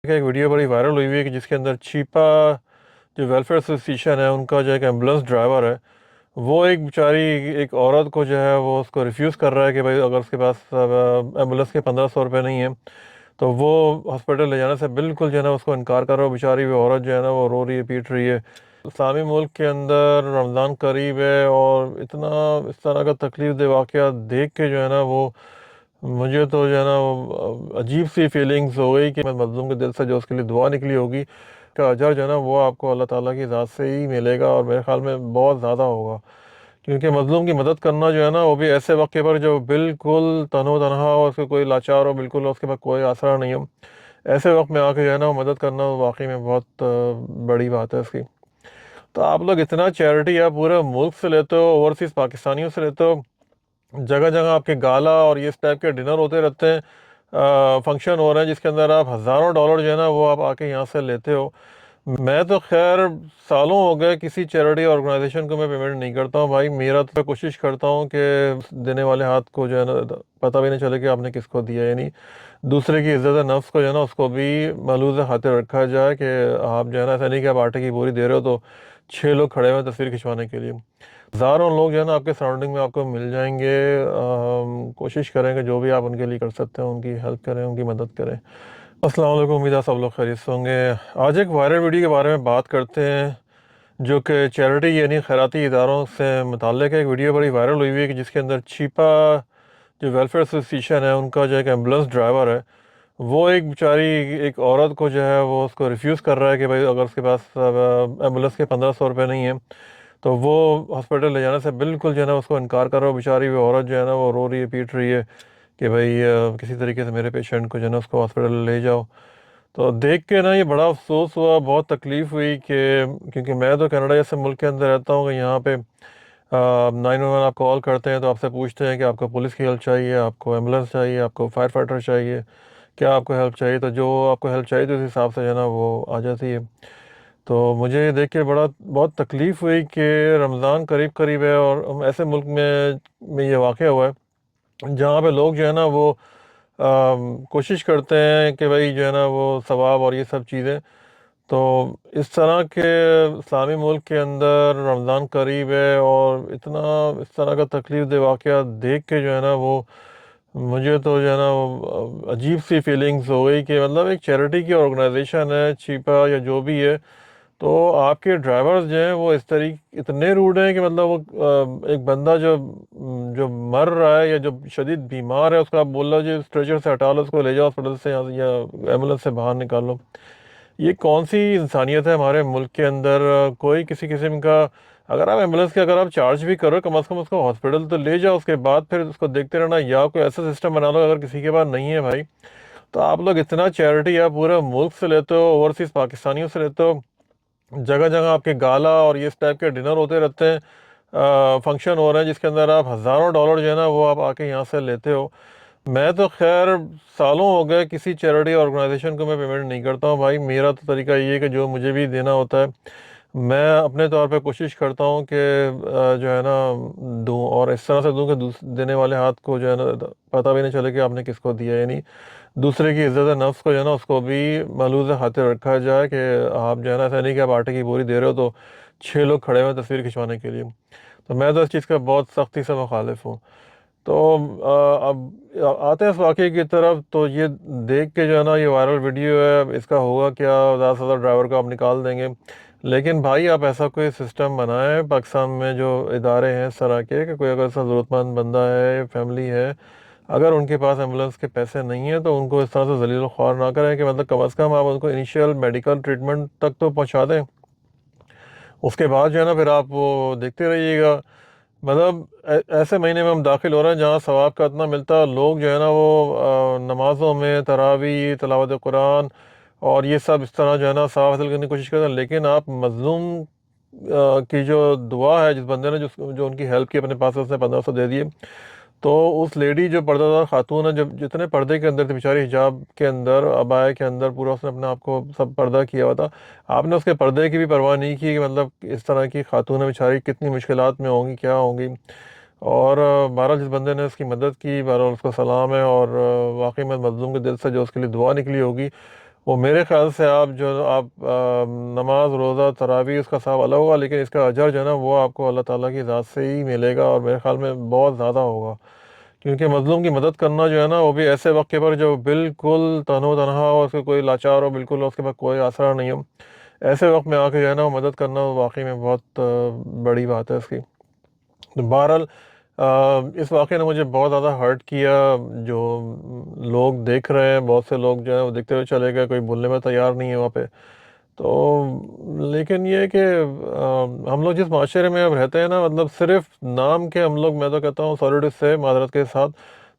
एक वीडियो बड़ी वायरल हुई हुई है कि जिसके अंदर चीपा जो वेलफेयर एसोसिएशन है उनका जो एक एम्बुलेंस ड्राइवर है वो एक बेचारी एक औरत को जो है वो उसको रिफ्यूज़ कर रहा है कि भाई अगर उसके पास एम्बुलेंस के 1500 रुपये नहीं है तो वो हॉस्पिटल ले जाने से बिल्कुल जो है ना उसको इनकार कर रहा है। बेचारी वो औरत जो है ना वो रो रही है, पीट रही है। इस्लामी मुल्क के अंदर रमज़ान करीब है और इतना इस तरह का तकलीफ दे वाक़या देख के जो है ना वो मुझे तो जो है ना वो अजीब सी फीलिंग्स हो गई कि मैं मज़लूम के दिल से जो उसके लिए दुआ निकली होगी का अजर जो है ना वो आपको अल्लाह ताला की ज़ात से ही मिलेगा और मेरे ख़्याल में बहुत ज़्यादा होगा। क्योंकि मज़लूम की मदद करना जो है ना वो भी ऐसे वक्त पर जो बिल्कुल तनो तनहा हो, उसको कोई लाचार हो, बिल्कुल उसके पास कोई आसरा नहीं हो, ऐसे वक्त में आके जो है ना वो मदद करना वाकई में बहुत बड़ी बात है इसकी। तो आप लोग इतना चैरिटी आप पूरे मुल्क से लेते हो, ओवरसीज़ पाकिस्तानियों से लेते हो, जगह जगह आपके गाला और ये इस टाइप के डिनर होते रहते हैं, फंक्शन हो रहे हैं जिसके अंदर आप हज़ारों डॉलर जो है ना वो आप आके यहाँ से लेते हो। मैं तो खैर सालों हो गए किसी चैरिटी ऑर्गेनाइजेशन को मैं पेमेंट नहीं करता हूँ भाई। मेरा तो मैं कोशिश करता हूँ कि देने वाले हाथ को जो है ना पता भी नहीं चले कि आपने किसको दिया, यानी दूसरे की इज्जत नफ्स को जो है ना उसको भी मलूज़ खातिर रखा जाए कि आप जो है ना ऐसा नहीं कि आप आटे की बोरी दे रहे हो तो 6 लोग खड़े हुए हैं तस्वीर खिंचवाने के लिए। हज़ारों लोग जो है ना आपके सराउंडिंग में आपको मिल जाएंगे। कोशिश करेंगे जो भी आप उनके लिए कर सकते हैं उनकी हेल्प करें, उनकी मदद करें। अस्सलाम वालेकुम, उम्मीद है सब लोग खैरियत से होंगे। आज एक वायरल वीडियो के बारे में बात करते हैं जो कि चैरिटी यानी खैराती इदारों से मुताल्लिक़ है। एक वीडियो बड़ी वायरल हुई हुई है कि जिसके अंदर चीपा जो वेलफेयर एसोसिएशन है उनका जो एक एम्बुलेंस ड्राइवर है वो एक बेचारी एक औरत को जो है वो उसको रिफ्यूज़ कर रहा है कि भाई अगर उसके पास एम्बुलेंस के 1500 रुपये नहीं है तो वो हॉस्पिटल ले जाने से बिल्कुल जो है ना उसको इनकार कर रहा है। बेचारी वो औरत जो है ना वो रो रही है, पीट रही है कि भाई किसी तरीके से मेरे पेशेंट को जो है ना उसको हॉस्पिटल ले जाओ। तो देख के ना ये बड़ा अफसोस हुआ, बहुत तकलीफ़ हुई कि क्योंकि मैं तो कनाडा जैसे मुल्क के अंदर रहता हूँ कि यहाँ पे 911 आप कॉल करते हैं तो आपसे पूछते हैं कि आपको पुलिस की हेल्प चाहिए, आपको एम्बुलेंस चाहिए, आपको फायर फाइटर चाहिए, क्या आपको हेल्प चाहिए। तो जो आपको हेल्प चाहिए तो उस हिसाब से जो है ना वो आ जाती है। तो मुझे ये देख के बड़ा बहुत तकलीफ़ हुई कि रमज़ान करीब करीब है और हम ऐसे मुल्क में ये वाक़या हुआ है जहाँ पे लोग जो है ना वो कोशिश करते हैं कि भाई जो है ना वो सवाब और ये सब चीज़ें। तो इस तरह के इस्लामी मुल्क के अंदर रमज़ान करीब है और इतना इस तरह का तकलीफ़ दे वाक़या देख के जो है ना वो मुझे तो जो है ना वो अजीब सी फीलिंग्स हो गई कि मतलब एक चैरिटी की ऑर्गेनाइजेशन है चीपा या जो भी है, तो आपके ड्राइवर्स जो हैं वो इस तरीके इतने रूड हैं कि मतलब वो एक बंदा जो जो मर रहा है या जो शदीद बीमार है उसको आप बोल लो जी स्ट्रेचर से हटा लो, उसको ले जाओ हॉस्पिटल से यहाँ से या एम्बुलेंस से बाहर निकालो। ये कौन सी इंसानियत है हमारे मुल्क के अंदर। कोई किसी किस्म का अगर आप एम्बुलेंस के अगर आप चार्ज भी करो कम से कम उसको हॉस्पिटल तो ले जाओ, उसके बाद फिर उसको देखते रहना, या कोई ऐसा सिस्टम बना लो अगर किसी के पास नहीं है भाई। तो आप लोग इतना चैरिटी आप पूरे मुल्क से लेते हो, ओवरसीज़ पाकिस्तानियों से लेते हो, जगह जगह आपके गाला और ये इस टाइप के डिनर होते रहते हैं, फंक्शन हो रहे हैं जिसके अंदर आप हज़ारों डॉलर जो है ना वो आप आके यहाँ से लेते हो। मैं तो खैर सालों हो गए किसी चैरिटी ऑर्गेनाइजेशन को मैं पेमेंट नहीं करता हूँ भाई। मेरा तो तरीका ये है कि जो मुझे भी देना होता है मैं अपने तौर पे कोशिश करता हूँ कि जो है ना दूँ और इस तरह से दूँ कि देने वाले हाथ को जो है ना पता भी नहीं चले कि आपने किसको दिया, यानी दूसरे की इज्जत नफ्स को जो है ना उसको भी मलूज़ खातिर रखा जाए कि आप जो है ना ऐसा नहीं कि आप आटे की बोरी दे रहे हो तो 6 लोग खड़े हुए हैं तस्वीर खिंचवाने के लिए। तो मैं तो इस चीज़ का बहुत सख्ती से मुखालिफ हूँ। तो अब आते हैं इस वाक़े की तरफ। तो ये देख के जो है ना ये वायरल वीडियो है, इसका होगा क्या, ज़्यादा से ज़्यादा ड्राइवर को आप निकाल देंगे। लेकिन भाई आप ऐसा कोई सिस्टम बनाएं पाकिस्तान में जो इदारे हैं इस तरह के कि कोई अगर ऐसा ज़रूरतमंद बंदा है, फैमिली है, अगर उनके पास एम्बुलेंस के पैसे नहीं हैं तो उनको इस तरह से ज़लील ख्वार ना करें कि मतलब कम अज़ कम आप उनको इनिशियल मेडिकल ट्रीटमेंट तक तो पहुंचा दें। उसके बाद जो है ना फिर आप वो देखते रहिएगा। मतलब ऐसे महीने में हम दाखिल हो रहे हैं जहाँ सवाब का इतना मिलता है, लोग जो है ना वो नमाज़ों में तरावी तिलावत कुरान और ये सब इस तरह जो है ना सवाब हासिल करने की कोशिश करते हैं। लेकिन आप मज़लूम की जो दुआ है, जिस बंदे ने जो उनकी हेल्प की अपने पास से उसने 1500 दे दिए, तो उस लेडी जो पर्दादार खातून है जब जितने पर्दे के अंदर थी बेचारी, हिजाब के अंदर अबाया के अंदर पूरा उसने अपने आप को सब पर्दा किया हुआ था, आपने उसके पर्दे की भी परवाह नहीं की कि मतलब इस तरह की खातून है बेचारी कितनी मुश्किलात में होंगी, क्या होंगी। और बहरहाल जिस बंदे ने उसकी मदद की बहरहाल उसको सलाम है और वाकई में मज़लूम के दिल से जो उसके लिए दुआ निकली होगी وہ میرے خیال سے آپ جو آپ نماز روزہ تراویح اس کا ثواب الگ ہوگا، لیکن اس کا اجر جو ہے نا وہ آپ کو اللہ تعالیٰ کی ذات سے ہی ملے گا، اور میرے خیال میں بہت زیادہ ہوگا، کیونکہ مظلوم کی مدد کرنا جو ہے نا وہ بھی ایسے وقت کے پر جو بالکل تنہا و تنہا ہو، اس کے کوئی لاچار ہو بالکل، اس کے پاس کوئی آسرا نہیں ہو، ایسے وقت میں آ کے جو ہے نا وہ مدد کرنا واقعی میں بہت بڑی بات ہے اس کی۔ تو بہرحال اس واقعے نے مجھے بہت زیادہ ہرٹ کیا، جو لوگ دیکھ رہے ہیں، بہت سے لوگ جو ہیں وہ دیکھتے ہوئے چلے گئے، کوئی بولنے میں تیار نہیں ہے وہاں پہ۔ تو لیکن یہ ہے کہ ہم لوگ جس معاشرے میں اب رہتے ہیں نا، مطلب صرف نام کے ہم لوگ، میں تو کہتا ہوں سوری ٹو سے، معذرت کے ساتھ،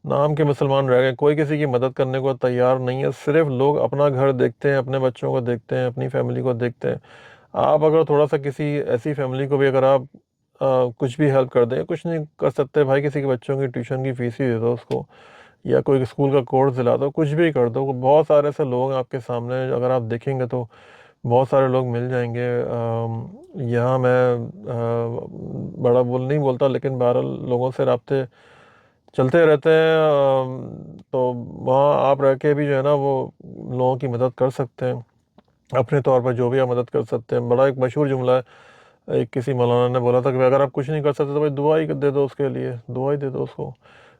نام کے مسلمان رہ گئے، کوئی کسی کی مدد کرنے کو تیار نہیں ہے، صرف لوگ اپنا گھر دیکھتے ہیں، اپنے بچوں کو دیکھتے ہیں، اپنی فیملی کو دیکھتے ہیں۔ آپ اگر تھوڑا سا کسی ایسی فیملی کو بھی اگر آپ کچھ بھی ہیلپ کر دیں، کچھ نہیں کر سکتے بھائی، کسی کے بچوں کی ٹیوشن کی فیس ہی دے دو اس کو، یا کوئی اسکول کا کورس دلا دو، کچھ بھی کر دو، بہت سارے ایسے لوگ ہیں آپ کے سامنے، اگر آپ دیکھیں گے تو بہت سارے لوگ مل جائیں گے۔ یہاں میں بڑا نہیں بولتا، لیکن بہرحال لوگوں سے رابطے چلتے رہتے ہیں، تو وہاں آپ رہ کے بھی جو ہے نا وہ لوگوں کی مدد کر سکتے ہیں اپنے طور پر، جو بھی آپ مدد کر سکتے ہیں۔ بڑا ایک مشہور جملہ ہے، ایک کسی مولانا نے بولا تھا کہ اگر آپ کچھ نہیں کر سکتے تو بھائی دعا ہی دے دو اس کے لیے، دعا ہی دے دو اس کو۔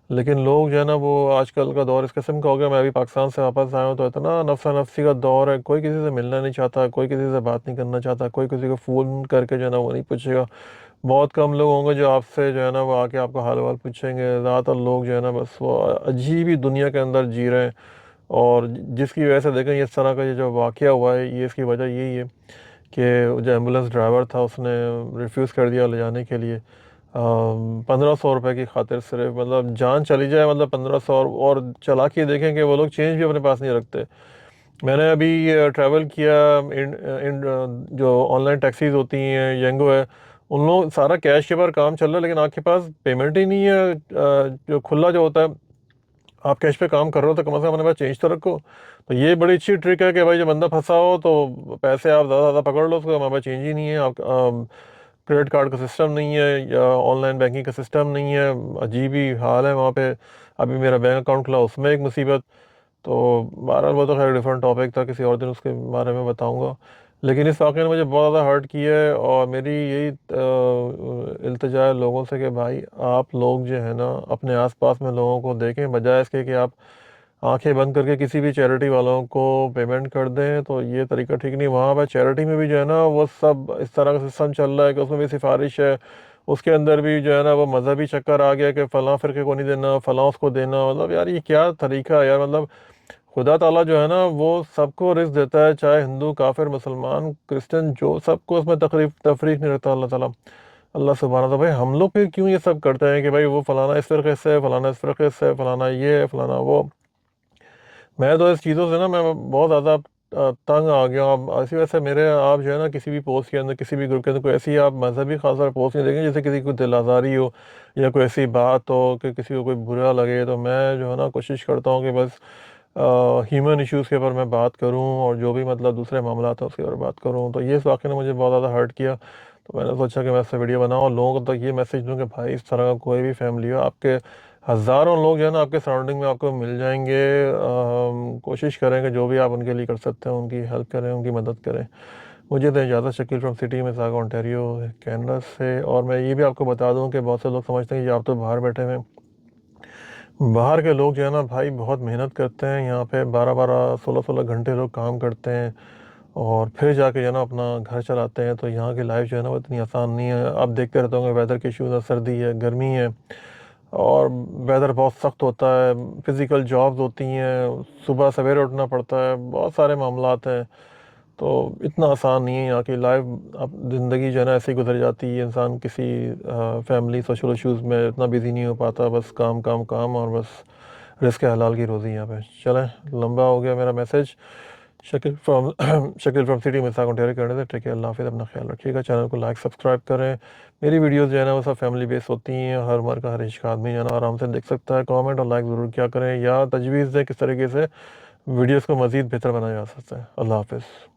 لیکن لوگ جو ہے نا وہ آج کل کا دور اس قسم کا ہو گیا، میں ابھی پاکستان سے واپس آیا ہوں تو اتنا نفسا نفسی کا دور ہے، کوئی کسی سے ملنا نہیں چاہتا، کوئی کسی سے بات نہیں کرنا چاہتا، کوئی کسی کو فون کر کے جو ہے نا وہ نہیں پوچھے گا، بہت کم لوگ ہوں گے جو آپ سے جو ہے نا وہ آ کے آپ کا حال وال پوچھیں گے، زیادہ تر لوگ جو ہے نا بس وہ عجیب ہی دنیا کے اندر جی رہے ہیں۔ اور جس کی وجہ سے دیکھیں اس طرح کا یہ جو واقعہ ہوا ہے، یہ اس کی وجہ یہی ہے کہ جو ایمبولینس ڈرائیور تھا اس نے ریفیوز کر دیا لے جانے کے لیے، 1500 روپے کی خاطر، صرف مطلب جان چلی جائے، مطلب 1500، اور چلا کے دیکھیں کہ وہ لوگ چینج بھی اپنے پاس نہیں رکھتے۔ میں نے ابھی ٹریول کیا، جو آن لائن ٹیکسیز ہوتی ہیں، ینگو ہے، ان لوگ سارا کیش کے پر کام چل رہا ہے، لیکن آپ کے پاس پیمنٹ ہی نہیں ہے، جو کھلا جو ہوتا ہے، آپ کیش پہ کام کر رہے ہو تو کم از کم اپنے پاس چینج تو رکھو۔ تو یہ بڑی اچھی ٹرک ہے کہ بھائی جب بندہ پھنسا ہو تو پیسے آپ زیادہ زیادہ پکڑ لو اس کو، ہمارے پاس چینج ہی نہیں ہے، آپ کریڈٹ کارڈ کا سسٹم نہیں ہے، یا آن لائن بینکنگ کا سسٹم نہیں ہے، عجیب ہی حال ہے وہاں پہ۔ ابھی میرا بینک اکاؤنٹ کھلا، اس میں ایک مصیبت۔ تو بہرحال وہ تو خیر ڈفرینٹ ٹاپک تھا، کسی اور دن اس کے بارے میں بتاؤں گا، لیکن اس واقعے نے مجھے بہت زیادہ ہرٹ کیا ہے، اور میری یہی التجا ہے لوگوں سے کہ بھائی آپ لوگ جو ہے نا اپنے آس پاس میں لوگوں کو دیکھیں، بجائے اس کے کہ آپ آنکھیں بند کر کے کسی بھی چیریٹی والوں کو پیمنٹ کر دیں، تو یہ طریقہ ٹھیک نہیں۔ وہاں پہ چیریٹی میں بھی جو ہے نا وہ سب اس طرح کا سسٹم چل رہا ہے کہ اس میں بھی سفارش ہے، اس کے اندر بھی جو ہے نا وہ مذہبی چکر آ گیا کہ فلاں فرقے کو نہیں دینا، فلاں اس کو دینا، مطلب یار یہ کیا طریقہ ہے یار، مطلب خدا تعالیٰ جو ہے نا وہ سب کو رزق دیتا ہے، چاہے ہندو، کافر، مسلمان، کرسچن، جو سب کو اس میں تفریق نہیں رکھتا اللہ تعالیٰ، اللہ سبحانہ تھا۔ بھائی ہم لوگ پھر کیوں یہ سب کرتے ہیں کہ بھائی وہ فلانا اس فرقے سے ہے، فلانا اس فرقے سے ہے، فلانا یہ ہے، فلانا وہ۔ میں تو اس چیزوں سے نا میں بہت زیادہ تنگ آ گیا ہوں۔ اب اسی وجہ سے میرے آپ جو ہے نا کسی بھی پوسٹ کے اندر، کسی بھی گروپ کے اندر کوئی ایسی آپ مذہبی خاص طور پوسٹ نہیں دیکھیں جیسے کسی کو دل آزاری ہو، یا کوئی ایسی بات ہو کہ کسی کو کوئی برا لگے، تو میں جو ہے نا کوشش کرتا ہوں کہ بس ہیومن ایشوز کے اوپر میں بات کروں، اور جو بھی مطلب دوسرے معاملات ہیں اس کے اوپر بات کروں۔ تو یہ اس واقعے نے مجھے بہت زیادہ ہرٹ کیا، تو میں نے سوچا کہ میں اس سے ویڈیو بناؤں اور لوگوں تک یہ میسیج دوں کہ بھائی اس طرح کا کوئی بھی فیملی ہو، آپ کے ہزاروں لوگ جو ہے نا آپ کے سراؤنڈنگ میں آپ کو مل جائیں گے، کوشش کریں کہ جو بھی آپ ان کے لیے کر سکتے ہیں ان کی ہیلپ کریں، ان کی مدد کریں۔ مجھے تو اجازت، شکیل فرام سٹی میں ساگا اونٹیریو کینیڈا سے۔ اور میں یہ بھی آپ کو بتا دوں کہ بہت سے لوگ سمجھتے ہیں کہ آپ تو باہر بیٹھے ہوئے ہیں، باہر کے لوگ جو ہے نا بھائی بہت محنت کرتے ہیں، یہاں پہ 12 12 16 16 گھنٹے لوگ کام کرتے ہیں، اور پھر جا کے جو ہے نا اپنا گھر چلاتے ہیں۔ تو یہاں کی لائف جو ہے نا وہ اتنی آسان نہیں ہے، آپ دیکھتے رہتے ہوں گے ویدر کے ایشوز ہیں، سردی ہے، گرمی ہے، اور ویدر بہت سخت ہوتا ہے، فزیکل جابز ہوتی ہیں، صبح سویرے اٹھنا پڑتا ہے، بہت سارے معاملات ہیں، تو اتنا آسان نہیں ہے یہاں کی لائف۔ اب زندگی جو ہے نا ایسے ہی گزر جاتی ہے، انسان کسی فیملی سوشل ایشوز میں اتنا بزی نہیں ہو پاتا، بس کام کام کام، اور بس رزق حلال کی روزی یہاں پہ۔ چلیں لمبا ہو گیا میرا message, Shakeel from Shakeel from city میں ساگونٹیری کرنے سے، ٹھیک ہے، اللہ حافظ، اپنا خیال رکھیے گا، چینل کو لائک سبسکرائب کریں۔ میری ویڈیوز جو ہے نا وہ سب فیملی بیس ہوتی ہیں، ہر عمر کا ہر عشق آدمی جو ہے نا آرام سے دیکھ سکتا ہے، کامنٹ اور لائک ضرور کیا کریں، یا تجویز دیں کس طریقے سے ویڈیوز کو مزید بہتر بنایا جا سکتا ہے۔ اللہ حافظ۔